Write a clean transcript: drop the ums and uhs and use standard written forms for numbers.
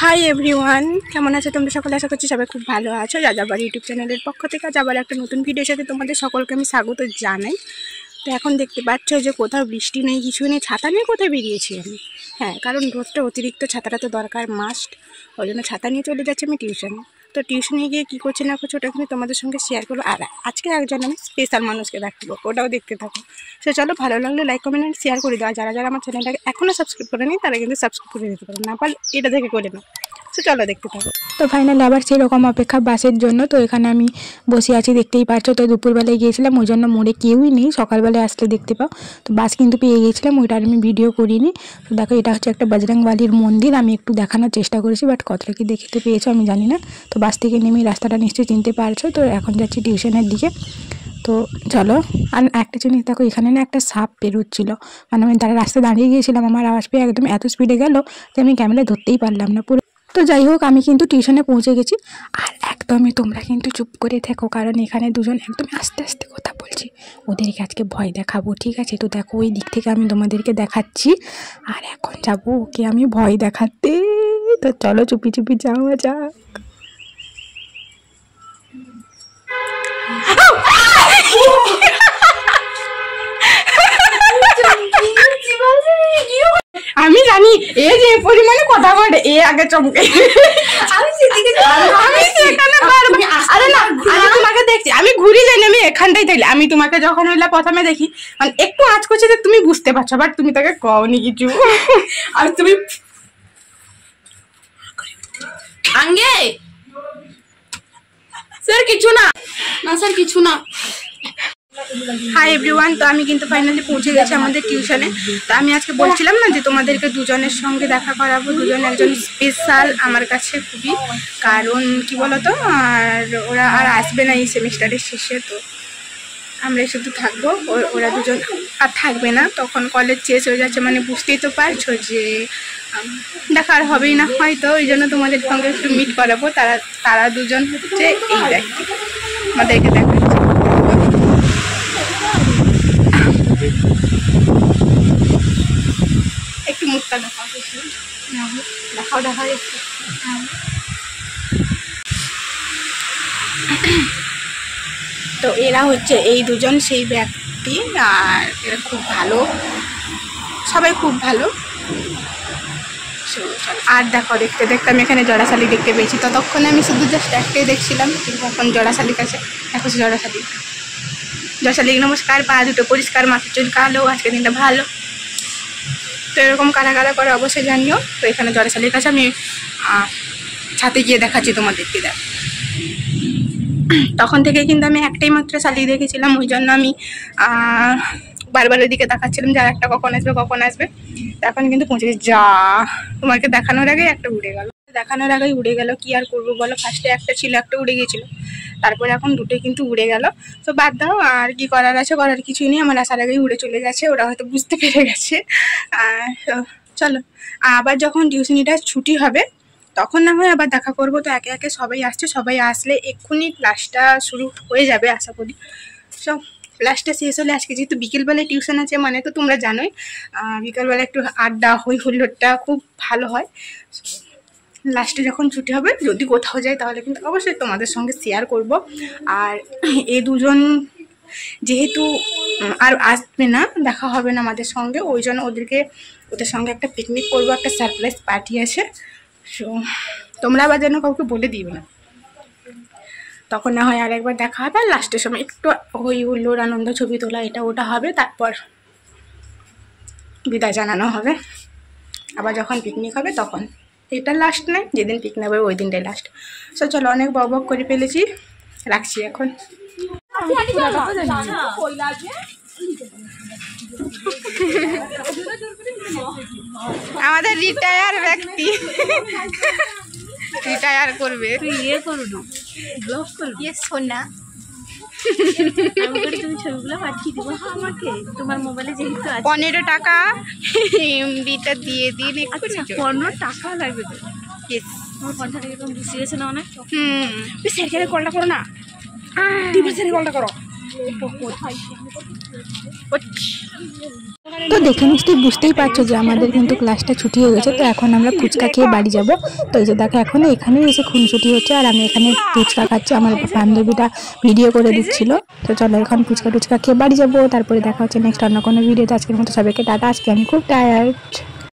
Hi everyone, কেমন আছো তোমরা সকলে? আশা করছি সবাই খুব ভালো আছো। যাযাবর ইউটিউব চ্যানেলের পক্ষ থেকে আবার একটা নতুন ভিডিওর সাথে তোমাদের সকলকে আমি স্বাগত জানাই। তো এখন দেখতে পাচ্ছ যে কোথাও বৃষ্টি নেই, কিছু নেই, ছাতা নিয়ে কোথায় বেরিয়েছি আমি। হ্যাঁ, কারণ রোদটা অতিরিক্ত, ছাতাটা তো দরকার মাস্ট। ওই জন্য ছাতা নিয়ে চলে যাচ্ছি আমি টিউশনে। তো টিউশনে গিয়ে কী করছে না করছে ওটা কিন্তু তোমাদের সঙ্গে শেয়ার করবো। আর আজকে একজন আমি স্পেশাল মানুষকে দেখাবো, ওটাও দেখতে থাকো। সে চলো, ভালো লাগলে লাইক কমেন্ট আর শেয়ার করে দেওয়া। যারা যারা আমার চ্যানেলটাকে এখনও সাবস্ক্রাইব করে নিই তারা কিন্তু সাবস্ক্রাইব করে দিতে পারো, না পারলে এটা দেখে করে নাও। তো চলো দেখতে থাকো। তো ফাইনালি আবার সেরকম অপেক্ষা বাসের জন্য। তো এখানে আমি বসে আছি, দেখতেই পাচ্ছ। তো দুপুরবেলায় গিয়েছিলাম, ওই জন্য মোড়ে কেউই নেই, সকালবেলায় আসলে দেখতে পাও। তো বাস কিন্তু পেয়ে গিয়েছিলাম, ওইটা আমি ভিডিও করিনি। তো দেখো, এটা হচ্ছে একটা বজরংবালির মন্দির। আমি একটু দেখানোর চেষ্টা করেছি, বাট কতটা কি দেখতে পেয়েছো আমি জানি না। তো বাস থেকে নেমে রাস্তাটা নিশ্চয়ই চিনতে পারছো। তো এখন যাচ্ছি টিউশনের দিকে। তো চলো। আর একটা জিনিস দেখো, এখানে না একটা সাপ বেরোচ্ছিলো, মানে আমি তারা রাস্তায় দাঁড়িয়ে গিয়েছিলাম, আমার আওয়াজ পেয়ে একদম এত স্পিডে গেল যে আমি ক্যামেরায় ধরতেই পারলাম না পুরো। তো যাই হোক, আমি কিন্তু টিউশনে পৌঁছে গেছি। আর একদমই তোমরা কিন্তু চুপ করে থেকো, কারণ এখানে দুজন একদম আস্তে আস্তে কথা বলছি, ওদেরকে আজকে ভয় দেখাবো, ঠিক আছে? তো দেখো, ওই দিক থেকে আমি তোমাদেরকে দেখাচ্ছি, আর এখন যাবো ওকে আমি ভয় দেখাতে। তো চলো, চুপি চুপি যাওয়া যাক। আমি জানি এ যে পরিমাণে কথা বলে, এ আগে চমকে। তোমাকে দেখছি, আমি ঘুরি জানি, আমি এখানটাই থাকলে। আমি তোমাকে যখন হইলা প্রথমে দেখি, মানে একটু আঁচ করছে যে তুমি বুঝতে পারছো, বাট তুমি তাকে কওনি কিছু। আর তুমি আঙ্গে স্যার কিছু না, না স্যার কিছু না। হাই এভরিওয়ান, তো আমি কিন্তু ফাইনালি পৌঁছে গেছি আমাদের টিউশনে। তো আমি আজকে বলছিলাম না যে তোমাদেরকে দুজনের সঙ্গে দেখা করাবো। দুজন একজন স্পেশাল আমার কাছে খুবই, কারণ কি বলতো, আর ওরা আর আসবে না এই সেমিস্টারের শেষে। তো আমরা শুধু থাকবো, ওরা দুজন আর থাকবে না। তখন কলেজ শেষ হয়ে যাচ্ছে, মানে বুঝতেই তো পারছো যে দেখা আর হবেই না হয়তো। ওই জন্য তোমাদের সঙ্গে একটু মিট করাবো। তারা দুজন হচ্ছে এই ব্যক্তি, আমাদেরকে দেখাচ্ছে। একটু মুখটা দেখাও, দেখাও দেখাও একটু। তো এরা হচ্ছে এই দুজন সেই ব্যক্তি, আর এরা খুব ভালো, সবাই খুব ভালো। আর দেখো, দেখতে দেখতে আমি এখানে জড়াশালি দেখতে পেয়েছি। ততক্ষণে আমি শুধু জাস্ট একটাই দেখছিলাম, কিন্তু এখন জড়াশালির কাছে দেখো জড়াশালি। জড়াশালিকে নমস্কার, পা দুটো পরিষ্কার, মাথার চুল কালো, আজকের দিনটা ভালো। তো এরকম কারা কারা করে অবশ্যই জানিও। তো এখানে জড়াশালির কাছে আমি ছাতে গিয়ে দেখাচ্ছি তোমাদেরকে। দেখ, তখন থেকে কিন্তু আমি একটাই মাত্র শালিক দেখেছিলাম, ওই জন্য আমি বারবার ওই দিকে দেখাচ্ছিলাম যে আর একটা কখন আসবে কখন আসবে। এখন কিন্তু পৌঁছে গেছি। যা, তোমাকে দেখানোর আগে একটা উড়ে গেল, দেখানোর আগেই উড়ে গেল। কি আর করবো বলো, ফার্স্টে একটা ছিল, একটা উড়ে গিয়েছিল, তারপরে এখন দুটোই কিন্তু উড়ে গেল। তো বাদ দাও, আর কি করার আছে, করার কিছুই নেই। আমার আসার আগেই উড়ে চলে গেছে, ওরা হয়তো বুঝতে পেরে গেছে। চলো, আবার যখন টিউশনিটা ছুটি হবে তখন না হয় আবার দেখা করবো। তো একে একে সবাই আসছে, সবাই আসলে এক্ষুনি ক্লাসটা শুরু হয়ে যাবে আশা করি। সব ক্লাসটা শেষ হলে, আজকে যেহেতু বিকেলবেলায় টিউশন আছে, মানে তো তোমরা জানোই বিকেলবেলা একটু আড্ডা হই হুল্লোড়টা খুব ভালো হয়। লাস্টে যখন ছুটি হবে, যদি কোথাও যায় তাহলে কিন্তু অবশ্যই তোমাদের সঙ্গে শেয়ার করব। আর এই দুজন যেহেতু আর আসবে না, দেখা হবে না আমাদের সঙ্গে, ওই জন্য ওদের সঙ্গে একটা পিকনিক করবো, একটা সারপ্রাইজ পার্টি আছে। সো তোমরা আবার যেন কাউকে বলে দিও না, তখন না হয় আর একবার দেখা হবে। আর লাস্টের সময় একটু হই হুল্লোড় আনন্দ, ছবি তোলা, এটা ওটা হবে, তারপর বিদায় জানানো হবে। আবার যখন পিকনিক হবে তখন, এটা লাস্ট নয়, যেদিন পিকনিক হবে ওই দিনটাই লাস্ট। সো চলো, অনেক বক বক করে ফেলেছি, রাখছি এখন। আমাদের রিটায়ার ব্যক্তি রিটায়ার করবে, তুই ইয়ে করবি, ব্লগ করবি। সোনা, তুমি ছবিগুলো পাঠিয়ে দেবো আমাকে, তোমার মোবাইলে যেহেতু 15 টাকা এমবিটা দিয়ে দিন। 15 টাকা লাগবে তো? তোমার 50 টাকা এরকম বুঝে গেছে না অনেক। তুই স্যারকে কলটা করো না, টিভির স্যারকে কলটা করো। তো দেখে নিশ্চয়ই বুঝতেই পারছো যে আমাদের কিন্তু ক্লাসটা ছুটি হয়ে গেছে। তো এখন আমরা ফুচকা খেয়ে বাড়ি যাব। তো এই যে দেখো এখন এখানেই এসে খুনছুটি হচ্ছে আর আমি এখানে ফুচকা খাচ্ছি, আমার বান্ধবীটা ভিডিও করে দিচ্ছিল। তো চলো এখন ফুচকা টুচকা খেয়ে বাড়ি যাবো, তারপরে দেখা হচ্ছে নেক্সট অন্য কোনো ভিডিওতে। আজকের মতো সবাইকে টাটা, আজকে আমি খুব টায়ার্ড।